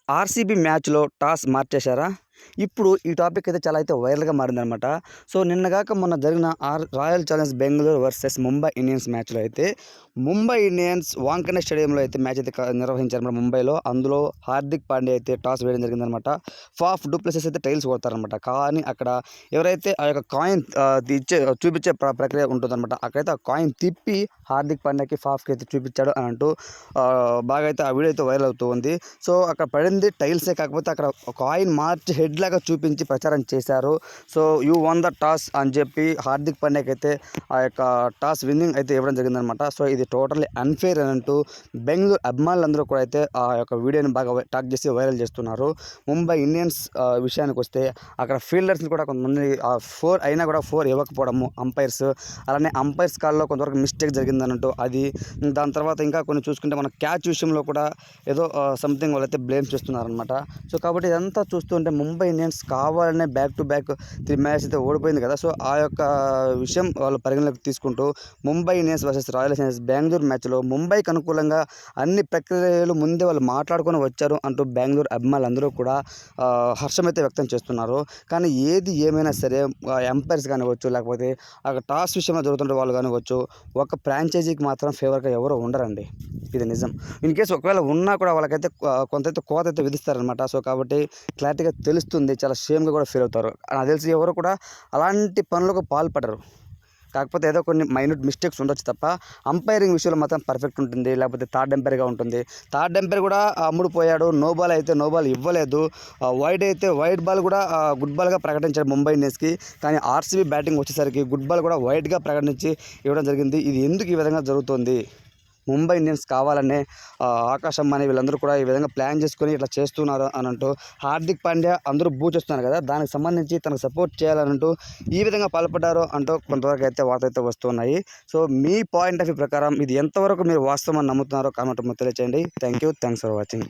RCB మ్యాచ్‌లో toss మార్చేశారా? ఇప్పుడు ఈ టాపిక్ అయితే చాలా వైరల్‌గా మారిందనమాట. సో, నిన్నగాక మొన్న జరిగిన royal challenge Bengaluru versus Mumbai Indians మ్యాచ్‌లో అయితే ముంబై ఇండియన్స్ వాంఖడే స్టేడియంలో అయితే మ్యాచ్ అయితే నిర్వహించారన్నమాట ముంబైలో. అందులో హార్దిక్ పాండ్యా అయితే టాస్ వేయడం జరిగిందనమాట. ఫాఫ్ డు ప్లెసిస్ అయితే టైల్స్ కొడతారనమాట. కానీ అక్కడ ఎవరైతే ఆ యొక్క కాయిన్ చూపించే ప్రక్రియ ఉంటుందన్నమాట. అక్కడైతే ఆ కాయిన్ తిప్పి హార్దిక్ పాండ్యాకి, ఫాఫ్‌కి అయితే చూపించాడు అని అంటూ బాగా అయితే ఆ వీడియో అయితే వైరల్ అవుతూ ఉంది. సో, అక్కడ పడింది టైల్సే, కాకపోతే అక్కడ కాయిన్ మార్చి హెడ్ లాగా చూపించి ప్రచారం చేశారు. So, you one the toss అని చెప్పి హార్దిక్ పాండ్యాకి అయితే ఆ యొక్క టాస్ విన్నింగ్ అయితే ఇవ్వడం జరిగిందనమాట. సో, ఇది టోటల్లీ అన్ఫేర్ అని అంటూ బెంగళూరు అభిమానులందరూ కూడా అయితే ఆ యొక్క వీడియోని బాగా టాక్ చేసి వైరల్ చేస్తున్నారు. ముంబై ఇండియన్స్ విషయానికి వస్తే అక్కడ ఫీల్డర్స్ని కూడా కొంతమంది 4 అయినా కూడా 4 ఇవ్వకపోవడము అంపైర్స్, అలానే అంపైర్స్ కాల్లో కొంతవరకు మిస్టేక్ జరిగిందన్నట్టు అది. దాని తర్వాత ఇంకా కొన్ని చూసుకుంటే మన క్యాచ్ విషయంలో కూడా ఏదో సంథింగ్ వాళ్ళైతే బ్లేమ్ చేస్తున్నారనమాట. సో, కాబట్టి ఇదంతా చూస్తుంటే ముంబై ఇండియన్స్ కావాలనే బ్యాక్ టు బ్యాక్ 3 మ్యాచెస్ అయితే ఓడిపోయింది కదా. సో, ఆ యొక్క విషయం వాళ్ళు పరిగణలోకి తీసుకుంటూ Mumbai Indians versus royal Challengers Bengaluru మ్యాచ్‌లో ముంబైకి అనుకూలంగా అన్ని ప్రక్రియలు ముందే వాళ్ళు మాట్లాడుకొని వచ్చారు అంటూ బెంగళూరు అభిమానులందరూ కూడా హర్షమైతే వ్యక్తం చేస్తున్నారు. కానీ ఏది ఏమైనా సరే ఎంపైర్స్ కానివ్వచ్చు, లేకపోతే అక్కడ టాస్ విషయంలో జరుగుతుంటే వాళ్ళు కానివ్వచ్చు, ఒక ఫ్రాంచైజీకి మాత్రం ఫేవర్‌గా ఎవరు ఉండరండి. ఇది నిజం. ఇన్‌కేస్ ఒకవేళ ఉన్నా కూడా వాళ్ళకైతే కొంతైతే కోత అయితే విధిస్తారనమాట. సో, కాబట్టి క్లారిటీగా తెలుస్తుంది. చాలా షేమ్‌గా కూడా ఫీల్ అవుతారు. నాకు తెలిసి ఎవరు కూడా అలాంటి పనులకు పాల్పడరు. కాకపోతే ఏదో కొన్ని మైన్యూట్ మిస్టేక్స్ ఉండొచ్చు తప్ప అంపైరింగ్ విషయంలో మాత్రం పర్ఫెక్ట్ ఉంటుంది. లేకపోతే థర్డ్ ఎంపైర్‌గా ఉంటుంది. థర్డ్ ఎంపైర్ కూడా అమ్ముడుపోయాడు. నో బాల్ అయితే నో బాల్ ఇవ్వలేదు. వైడ్ అయితే వైడ్ బాల్ కూడా గుడ్ బాల్‌గా ప్రకటించాడు ముంబై ఇండియన్స్‌కి. కానీ ఆర్సీబీ బ్యాటింగ్ వచ్చేసరికి గుడ్ బాల్ కూడా వైడ్‌గా ప్రకటించి ఇవ్వడం జరిగింది. ఇది ఎందుకు ఈ విధంగా జరుగుతుంది? ముంబై ఇండియన్స్ కావాలనే ఆకాష్ అంబానీ వీళ్ళందరూ కూడా ఈ విధంగా ప్లాన్ చేసుకొని ఇట్లా చేస్తున్నారు అని అంటూ హార్దిక్ పాండ్యా అందరూ చేస్తున్నారు కదా, దానికి సంబంధించి తనకు సపోర్ట్ చేయాలంటూ ఈ విధంగా పాల్పడ్డారు అంటూ కొంతవరకు అయితే వార్తలు అయితే వస్తున్నాయి. So, me point of view ప్రకారం ఇది ఎంతవరకు మీరు వాస్తవం అని నమ్ముతున్నారో కామెంట్ తెలియచేయండి. Thanks for watching.